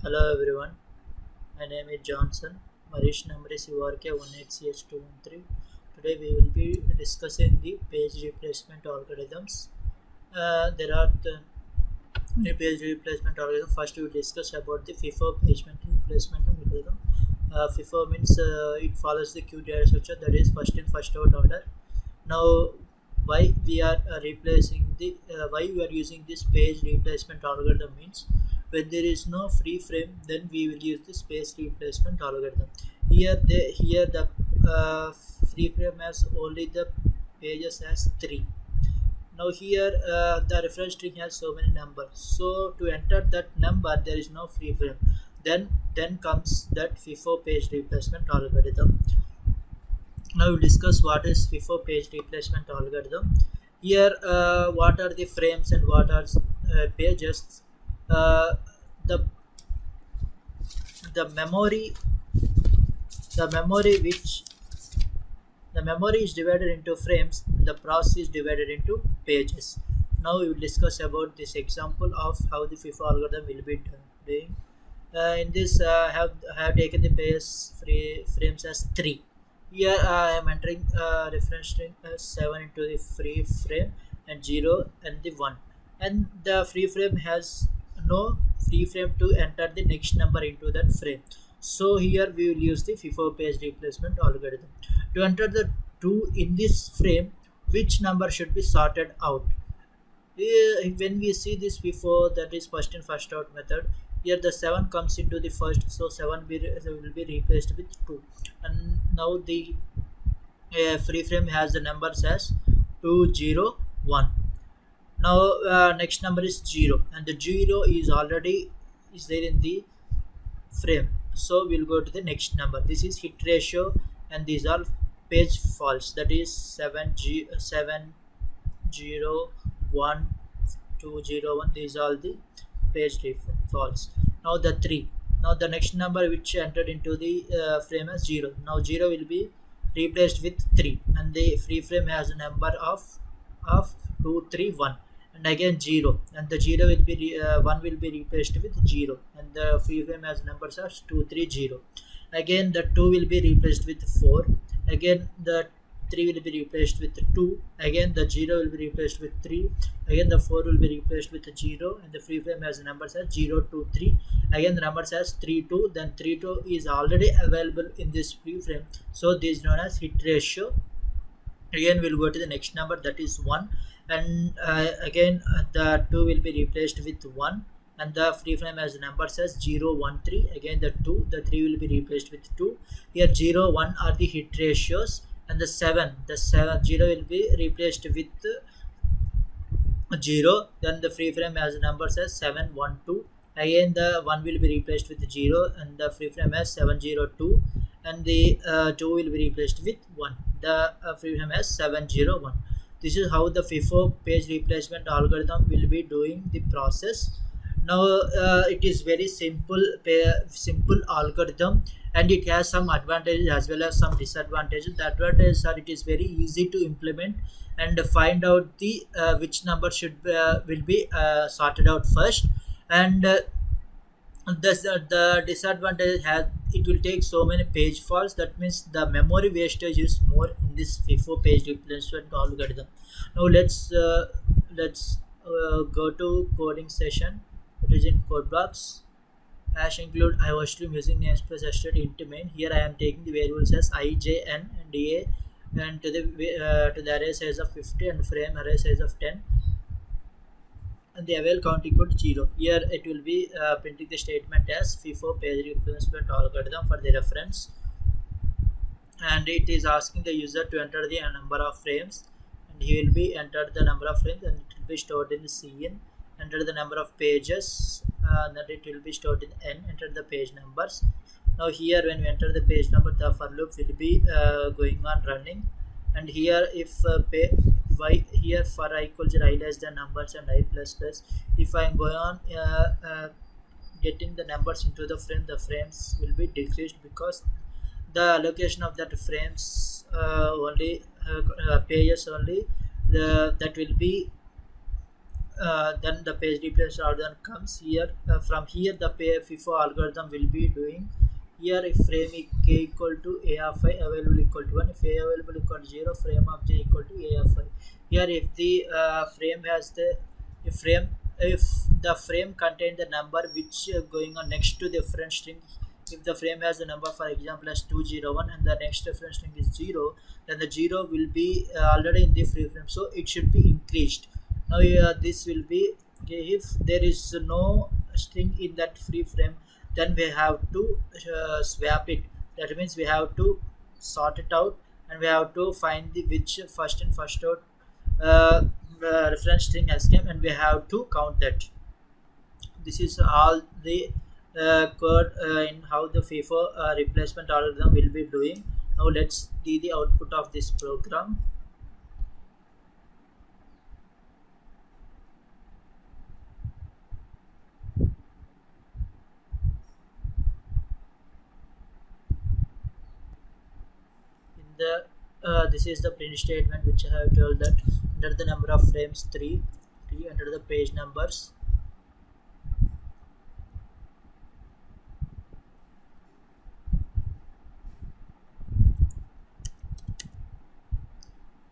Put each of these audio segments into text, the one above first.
Hello everyone, my name is Johnson. My register number is URK18CH213. Today we will be discussing the page replacement algorithms. There are many page replacement algorithm. First we will discuss about the FIFO page replacement algorithm. FIFO means it follows the queue data structure, that is first in first out order. Now why we are replacing the why we are using this page replacement algorithm means when there is no free frame, then we will use the space replacement algorithm. Here the free frame has only the pages as 3. Now here the reference string has so many numbers, so to enter that number there is no free frame. Then comes that FIFO page replacement algorithm. Now we'll discuss what is FIFO page replacement algorithm. Here what are the frames and what are pages. uh, the the memory the memory which the memory is divided into frames, the process is divided into pages. Now we will discuss about this example of how the FIFO algorithm will be doing. In this I have taken the page free frames as 3. Here I am entering reference string as 7 into the free frame and 0 and the 1, and the free frame has no free frame to enter the next number into that frame. So here we will use the FIFO page replacement algorithm to enter the 2 in this frame. Which number should be sorted out? When we see this before, that is first in first out method, here the 7 comes into the first, so 7 will be replaced with 2, and now the free frame has the numbers as 201. Now next number is 0, and the 0 is already is there in the frame, so we'll go to the next number. This is hit ratio, and these are page faults, that is 701 these are the faults. Now the 3, now the next number which entered into the frame as 0, now 0 will be replaced with 3, and the free frame has a number of 231, and again 0, and the 0 will be 1 will be replaced with 0, and the free frame has numbers as 230. Again the 2 will be replaced with 4, again the 3 will be replaced with 2, again the 0 will be replaced with 3, again the 4 will be replaced with 0, and the free frame has numbers as 023, again the numbers as 32, then 32 is already available in this free frame, so this is known as hit ratio. Again we'll go to the next number, that is 1, and again the 2 will be replaced with 1, and the free frame as numbers as 013, again the 3 will be replaced with 2. Here 0 1 are the hit ratios, and the 7 0 will be replaced with 0, then the free frame as numbers as 712, again the 1 will be replaced with 0, and the free frame as 702, and the 2 will be replaced with 1, the free frame as 701. This is how the FIFO page replacement algorithm will be doing the process. Now it is very simple algorithm, and it has some advantages as well as some disadvantages. The advantages are it is very easy to implement and find out the which number should will be sorted out first, and the disadvantage has it will take so many page faults, that means the memory wastage is more in this FIFO page replacement algorithm. Now let's go to coding session. It is in code blocks. Hash include I was stream using namespace asterisk int main. Here I am taking the variables as I, j, n, and a, and to the array size of 50 and frame array size of 10, and the avail count equal to 0. Here it will be printing the statement as FIFO page replacement algorithm for the reference, and it is asking the user to enter the number of frames, and he will be entered the number of frames, and it will be stored in the cin. Enter the number of pages, that it will be stored in n. Enter the page numbers. Now here when we enter the page number, the for loop will be going on running, and here if y here for I equals I less than numbers and I plus plus, if I am going on getting the numbers into the frame, the frames will be decreased because the allocation of that frames only pages only that will be then the page replace algorithm comes here. From here the FIFO algorithm will be doing here. If frame k equal to a of I, available equal to 1, if a available equal to 0, frame of j equal to a of I. Here if the frame has the if the frame contains the number which going on next to the reference string, if the frame has the number for example as 201 and the next reference string is 0, then the 0 will be already in the free frame, so it should be increased. Now this will be okay, if there is no string in that free frame, then we have to swap it. That means we have to sort it out, and we have to find the which first in first out uh, reference string has come, and we have to count that. This is all the code in how the FIFO replacement algorithm will be doing. Now let's see the output of this program. In the this is the print statement which I have told that enter the number of frames 3, enter the page numbers.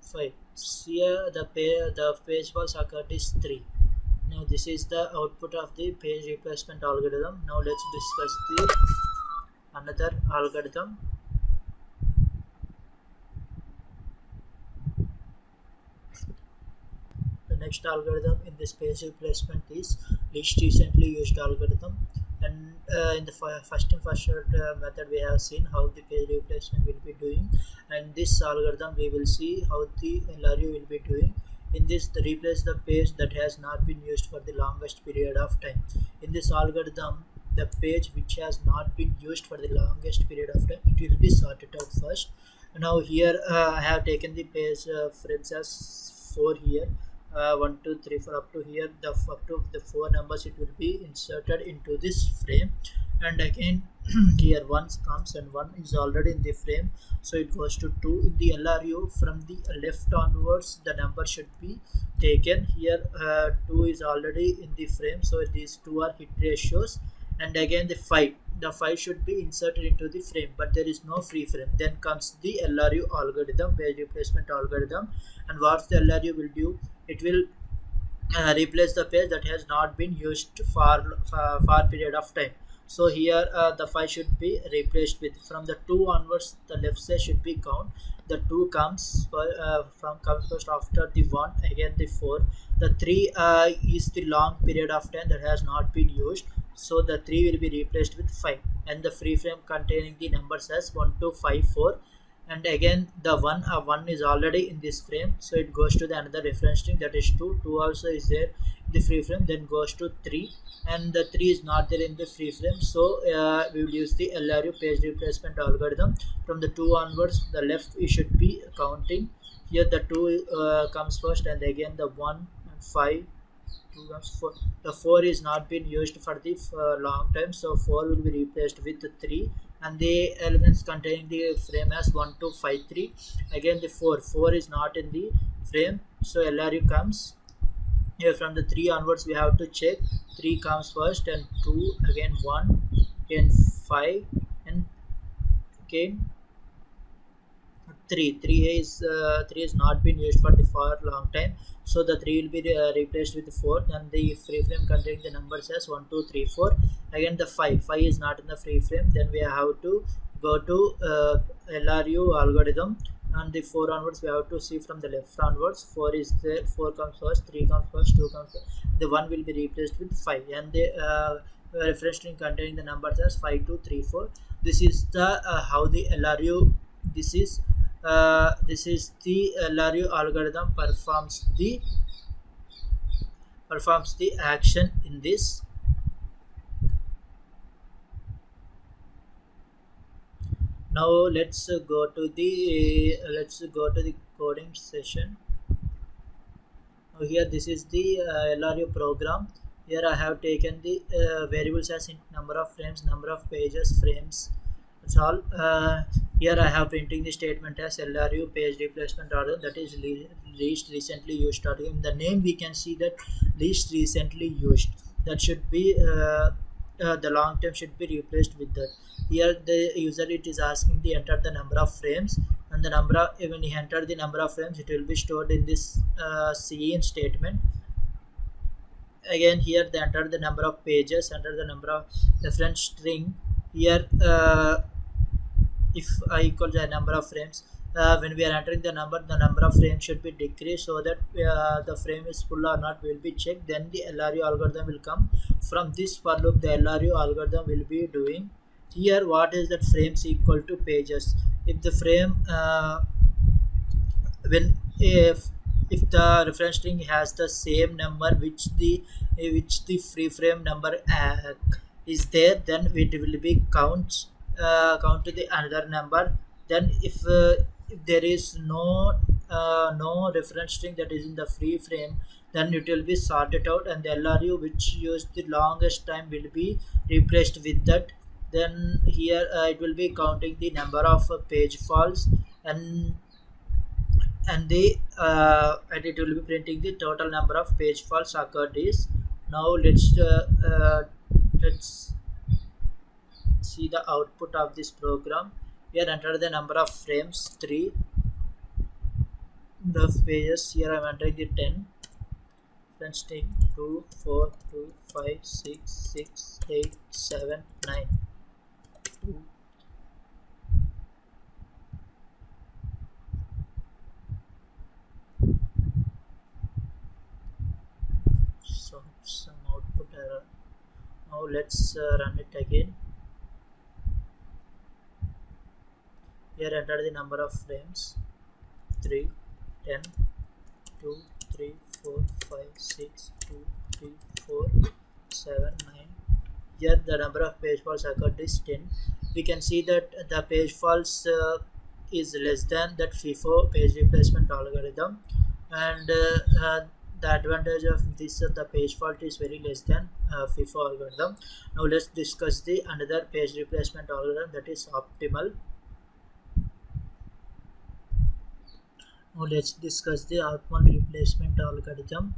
Five. Here the page was occurred is 3. Now this is the output of the page replacement algorithm. Now let's discuss the another algorithm. The next algorithm in this page replacement is least recently used algorithm, and in the first and first method we have seen how the page replacement will be doing, and this algorithm we will see how the LRU will be doing. In this, replace the page that has not been used for the longest period of time. In this algorithm, the page which has not been used for the longest period of time, it will be sorted out first. Now here I have taken the page frames as 4 here. 1 2 3 4 up to here, the up to the 4 numbers it will be inserted into this frame, and again here 1 comes and 1 is already in the frame, so it goes to 2. In the LRU, from the left onwards the number should be taken. Here 2 is already in the frame, so these two are hit ratios, and again the 5 should be inserted into the frame, but there is no free frame. Then comes the LRU algorithm, page replacement algorithm, and what the LRU will do, it will replace the page that has not been used for period of time. So here the 5 should be replaced with, from the 2 onwards the left side should be count. The 2 comes comes first, after the 1 again the 4. The 3 is the long period of time that has not been used, so the 3 will be replaced with 5, and the free frame containing the numbers as 1 2 5 4, and again the 1 is already in this frame, so it goes to the another reference string, that is 2. 2 also is there in the free frame, then goes to 3, and the 3 is not there in the free frame, so we will use the LRU page replacement algorithm. From the 2 onwards the left we should be counting. Here the 2 comes first, and again the 1 and 5, 2 comes 4. The 4 is not been used for the long time, so 4 will be replaced with 3, and the elements containing the frame as 1 2 5 3. Again the 4 is not in the frame, so LRU comes. Here from the 3 onwards we have to check. 3 comes first, and 2, again 1, again 5, and again 3 is not been used for the long time, so the 3 will be replaced with 4, and the free frame containing the numbers as 1 2 3 4. Again the 5 is not in the free frame, then we have to go to LRU algorithm, and the 4 onwards we have to see from the left onwards. 4 is there, 4 comes first, 3 comes first, 2 comes first. The 1 will be replaced with 5, and the reference string containing the numbers as 5 2 3 4. This is the how the LRU, this is the LRU algorithm performs the action in this. Now let's go to the coding session. Now here this is the LRU program. Here I have taken the variables as in number of frames, number of pages, frames. That's all. Here I have printing the statement as LRU page replacement order, that is least recently used order. In the name we can see that least recently used, that should be the long term should be replaced with that. Here the user it is asking the enter the number of frames, and the number of, when he enter the number of frames, it will be stored in this cin statement. Again here they enter the number of pages, enter the number of reference string. Here if I equal the number of frames, when we are entering the number of frames should be decreased, so that the frame is full or not will be checked. Then the LRU algorithm will come. From this for loop the LRU algorithm will be doing. Here what is that frames equal to pages? If the frame when if the reference string has the same number which the free frame number is there, then it will be count to the another number. Then if there is no reference string that is in the free frame, then it will be sorted out, and the LRU which used the longest time will be replaced with that. Then here it will be counting the number of page faults, and and it will be printing the total number of page faults occurred is. Now let's see the output of this program. Here enter the number of frames 3, the pages here I am entering the 10, then string 2 4 2 5 6 6 8 7 9 2. So some output error. Now let's run it again. Here enter the number of frames 3 10 2 3 4 5 6 2 3 4 7 9. Here the number of page faults occurred is 10. We can see that the page faults is less than that FIFO page replacement algorithm, and the advantage of this the page fault is very less than FIFO algorithm. Now let's discuss the another page replacement algorithm, that is optimal. Now let's discuss the optimal replacement algorithm.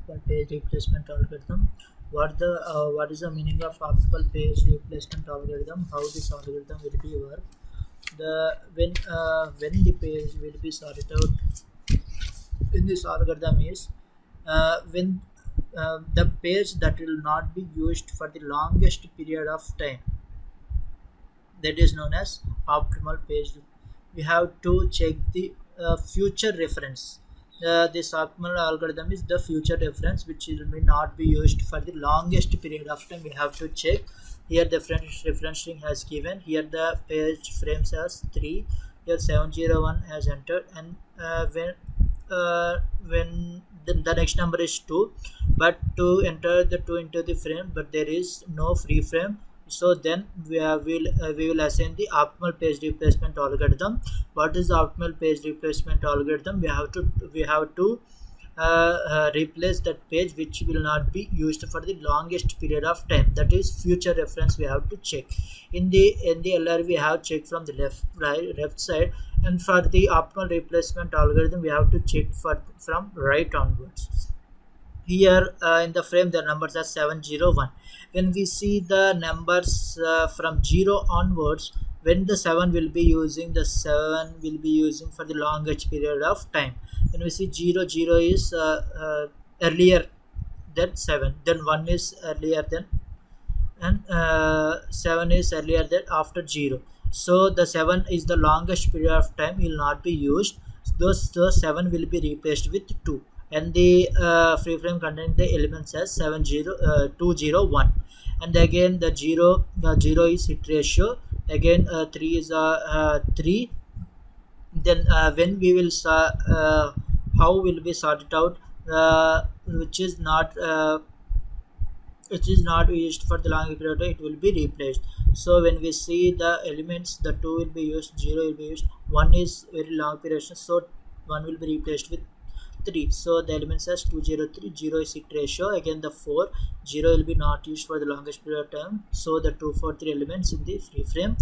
For page replacement algorithm, what is the meaning of optimal page replacement algorithm? How this algorithm will be work? When the page will be sorted out in this algorithm is when the page that will not be used for the longest period of time, that is known as optimal page. We have to check the future reference. This optimal algorithm is the future reference which will not be used for the longest period of time. We have to check. Here the reference string has given. Here the page frames has 3. Here 701 has entered, and when the next number is 2, but to enter the 2 into the frame, but there is no free frame. So then we will assign the optimal page replacement algorithm. What is the optimal page replacement algorithm? We have to replace that page which will not be used for the longest period of time, that is future reference. We have to check in the LR. We have check from the left side, and for the optimal replacement algorithm we have to check from right onwards. Here in the frame the numbers are 701. When we see the numbers from 0 onwards, when the 7 will be using, the 7 will be using for the longest period of time. When we see 0 is earlier than 7, then 1 is earlier than, and 7 is earlier than after 0. So the 7 is the longest period of time, will not be used. Those 7 will be replaced with 2, and the free frame containing the elements as 201. And again the 0 is hit ratio. Again 3 is 3. Then when we will how will be sorted out, which is not used for the long period, it will be replaced. So when we see the elements, the 2 will be used, 0 will be used, 1 is very long period, so 1 will be replaced with 3. So the elements as 203, 0 is hit ratio. Again the 4, 0 will be not used for the longest period of time, so the 243 elements in the free frame.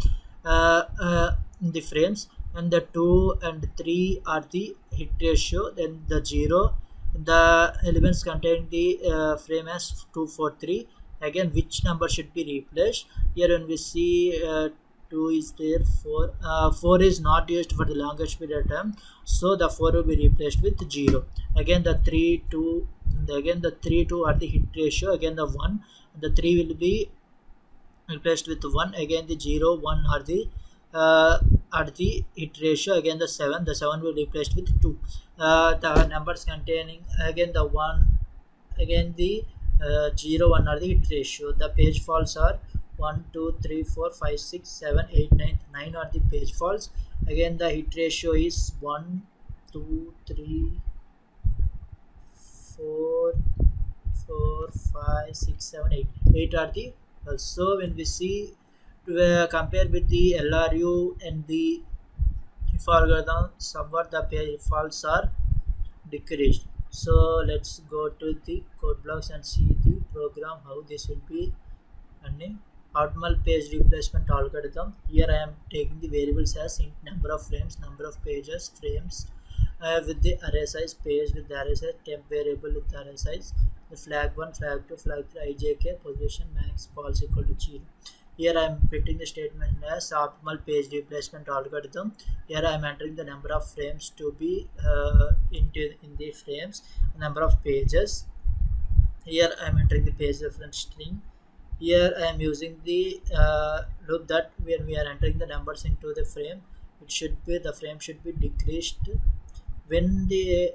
in the frames, and the 2 and 3 are the hit ratio. Then the 0, the elements containing the frame as 2, 4, 3. Again, which number should be replaced? Here when we see 2 is there, 4 is not used for the longest period of time, so the 4 will be replaced with 0. Again the 3, 2, again the 3, 2 are the hit ratio. Again the 1, the 3 will be replaced with 1. Again the 0, 1 uh, are the hit ratio. Again the 7, the 7 will be replaced with 2. The numbers containing, again the 1, again the 0, 1 are the hit ratio. The page faults are 1, 2, 3, 4, 5, 6, 7, 8, 9. 9 are the page faults. Again the hit ratio is 1, 2, 3, 4, 4, 5, 6, 7, 8. 8 are the so when we see compare with the LRU and the if algorithm, somewhat the page faults are decreased. So let's go to the code blocks and see the program how this will be running. Optimal page replacement algorithm. Here I am taking the variables as int number of frames, number of pages, frames with the array size, page with the array size, temp variable with the array size, the flag 1, flag 2, flag 3, ijk, position, max, false equal to 0. Here I am putting the statement as optimal page replacement algorithm. Here I am entering the number of frames to be in the frames, number of pages. Here I am entering the page reference string. Here I am using the loop that when we are entering the numbers into the frame, the frame should be decreased. When there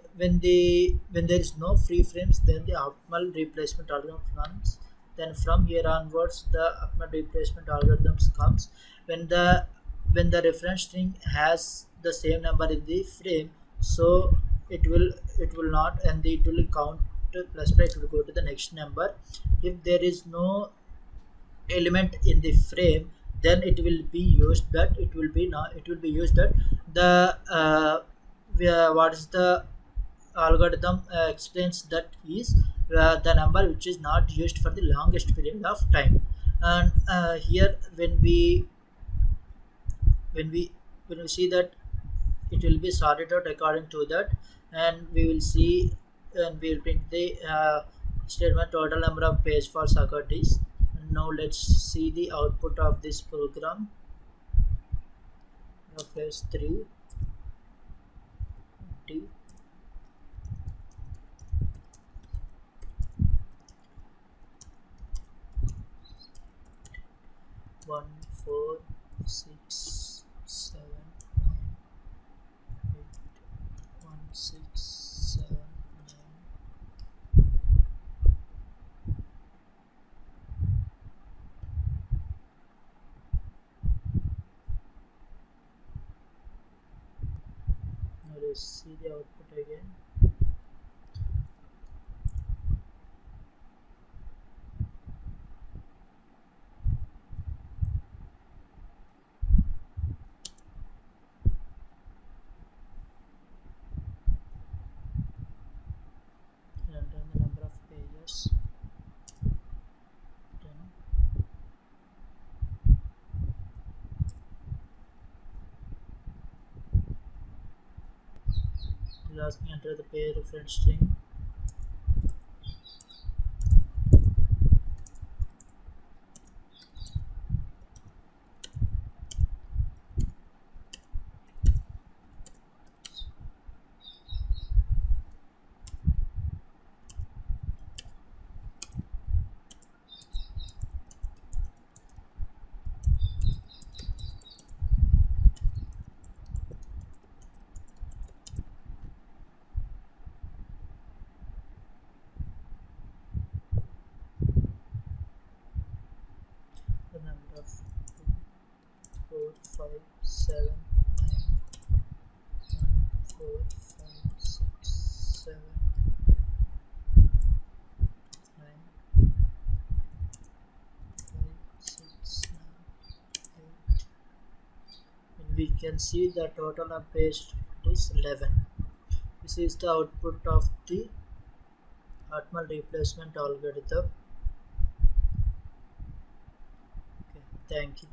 is no free frames, then the optimal replacement algorithm comes. Then from here onwards, the optimal replacement algorithms comes when the reference string has the same number in the frame. So it will not, and it will count plus it will go to the next number. If there is no element in the frame, then it will be used that it will be not it will be used that the what is the algorithm explains that is the number which is not used for the longest period of time. And here when we when we see that, it will be sorted out according to that, and we will see, and we will print the statement total number of page for Socrates. Now let's see the output of this program of S3 T. One, 4, 6, 7, 9, 8, 1, 6, 7, 9. Now let's see the output again. And then the number of pages 10. It asks me enter the page reference string. The number of 4, 5, 7, 9, 1, 4, 5, 6, 7, 9, 5, 6, 9, 8. And we can see the total of page is 11. This is the output of the optimal replacement algorithm. Okay, thank you.